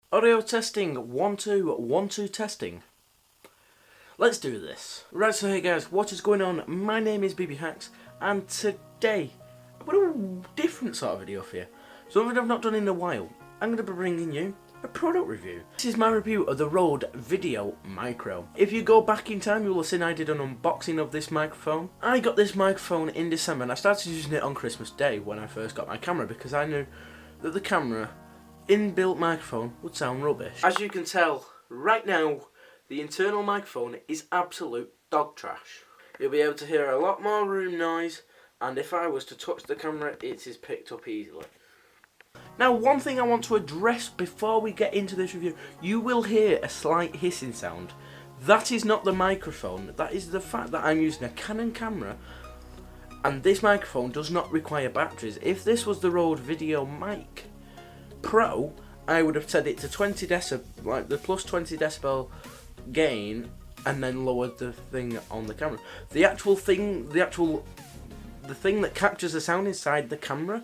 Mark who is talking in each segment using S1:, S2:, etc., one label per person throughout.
S1: Audio testing, 1 2 1 2 testing. Let's do this. Right, so hey guys, what is going on? My name is BBHAXS, and today I've got a different sort of video for you. Something I've not done in a while. I'm going to be bringing you a product review. This is my review of the Rode Video Micro. If you go back in time, you will have seen I did an unboxing of this microphone. I got this microphone in December, and I started using it on Christmas Day when I first got my camera, because I knew that the camera inbuilt microphone would sound rubbish. As you can tell right now, the internal microphone is absolute dog trash. You'll be able to hear a lot more room noise, and if I was to touch the camera, it is picked up easily. Now, one thing I want to address before we get into this review, you will hear a slight hissing sound. That is not the microphone, that is the fact that I'm using a Canon camera, and this microphone does not require batteries. If this was the Rode Video Mic Pro, I would have set it to 20 decibel, like the plus 20 decibel gain, and then lowered the thing on the camera. The thing that captures the sound inside the camera,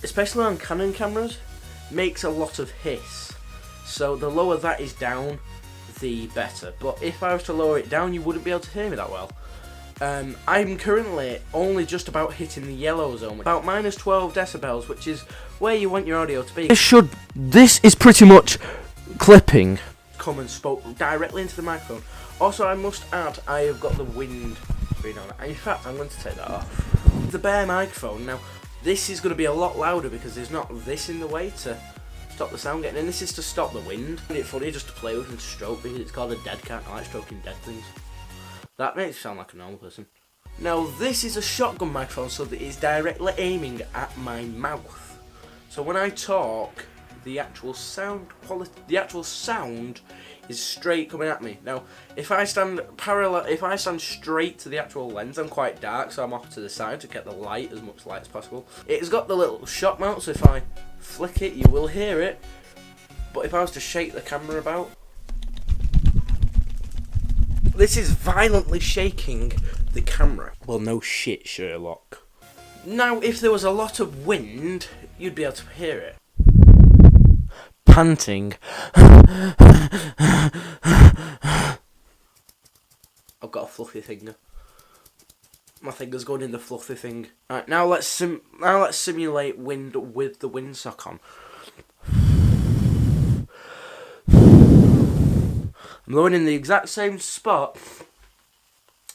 S1: especially on Canon cameras, makes a lot of hiss. So the lower that is down, the better. But if I was to lower it down, you wouldn't be able to hear me that well. I'm currently only just about hitting the yellow zone, about minus 12 decibels, which is where you want your audio to be. This is pretty much clipping. Come and spoke directly into the microphone. Also, I must add, I have got the wind screen on. In fact, I'm going to take that off. The bare microphone. Now, this is going to be a lot louder because there's not this in the way to stop the sound getting in. This is to stop the wind. I find it funny just to play with and stroke, because it's called a dead cat. I like stroking dead things. That makes you sound like a normal person. Now, this is a shotgun microphone, so that it's directly aiming at my mouth. So when I talk, the actual sound quality, the actual sound is straight coming at me. Now, if I stand straight to the actual lens, I'm quite dark, so I'm off to the side to get the light, as much light as possible. It's got the little shock mount, so if I flick it, you will hear it. But if I was to shake the camera about, this is violently shaking the camera. Well, no shit, Sherlock. Now, if there was a lot of wind, you'd be able to hear it. Panting. I've got a fluffy finger. My finger's going in the fluffy thing. Alright, now let's simulate wind with the windsock on. I'm blowing in the exact same spot,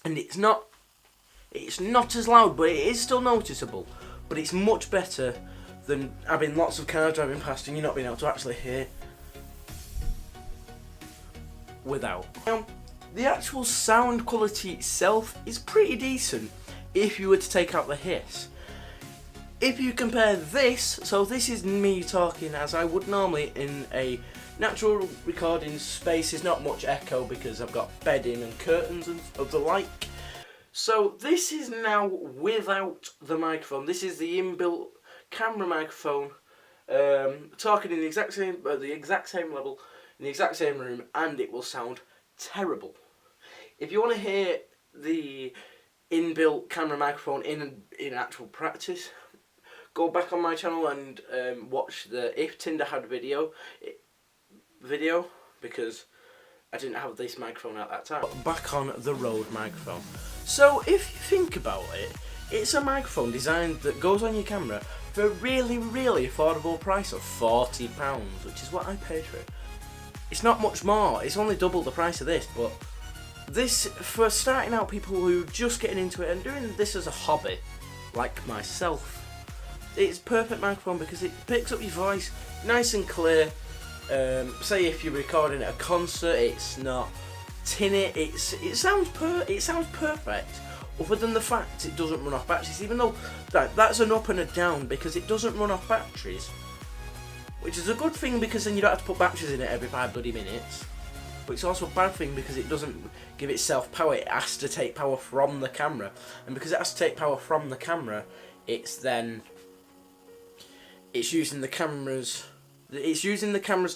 S1: and it's not as loud, but it is still noticeable. But it's much better than having lots of cars driving past and you not being able to actually hear without. Now, the actual sound quality itself is pretty decent if you were to take out the hiss. If you compare this, so this is me talking as I would normally in a natural recording space. Is not much echo because I've got bedding and curtains and of the like. So this is now without the microphone. This is the inbuilt camera microphone, talking in the exact same level, in the exact same room, and it will sound terrible. If you want to hear the inbuilt camera microphone in actual practice, go back on my channel and watch the If Tinder Had video, because I didn't have this microphone at that time. Back on the Rode microphone. So if you think about it, it's a microphone designed that goes on your camera for a really, really affordable price of £40, which is what I paid for it. It's not much more, it's only double the price of this, but this, for starting out people who are just getting into it and doing this as a hobby, like myself, it's a perfect microphone because it picks up your voice nice and clear. Say if you're recording at a concert, it's not tinny, it sounds perfect. Other than the fact it doesn't run off batteries, even though that's an up and a down, because it doesn't run off batteries, which is a good thing because then you don't have to put batteries in it every 5 bloody minutes. But it's also a bad thing because it doesn't give itself power. It has to take power from the camera, and because it has to take power from the camera, it's using the camera's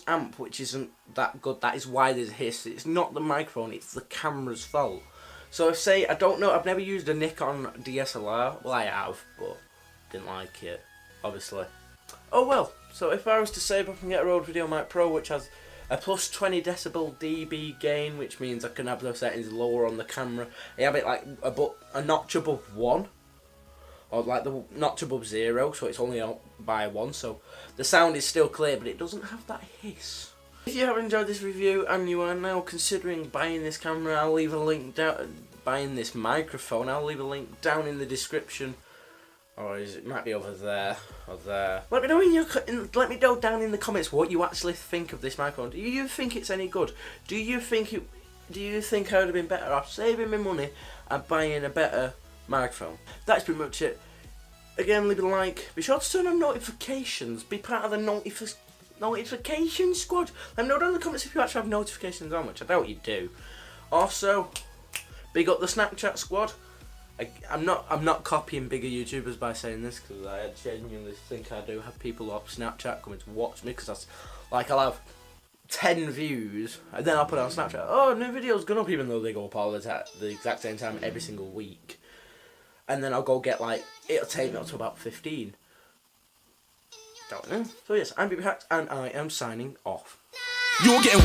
S1: amp, which isn't that good. That is why there's hiss. It's not the microphone, it's the camera's fault. So say, I don't know, I've never used a Nikon DSLR. Well, I have, but didn't like it, obviously. Oh well, So if I was to save up and get a Rode VideoMic Pro, which has a plus 20 decibel dB gain, which means I can have those settings lower on the camera. I have it like a notch above 1, or like the notch above 0, so it's only out by 1, so the sound is still clear, but it doesn't have that hiss. If you have enjoyed this review and you are now considering buying this camera, I'll leave a link down. Buying this microphone, I'll leave a link down in the description. Or it might be over there, or there. Let me know down in the comments what you actually think of this microphone. Do you think it's any good? Do you think I would have been better off saving my money and buying a better microphone? That's pretty much it. Again, leave a like. Be sure to turn on notifications. Be part of the notification squad. Let me know down in the comments if you actually have notifications on, which I doubt you do. Also, big up the Snapchat squad. I'm not copying bigger YouTubers by saying this, because I genuinely think I do have people off Snapchat coming to watch me, because that's like, I'll have 10 views and then I'll put it on Snapchat, oh, new video's gone up, even though they go up all the exact same time every single week, and then I'll go get like, it'll take me up to about 15. Don't know. So yes, I'm BBHAXS and I am signing off.
S2: You're getting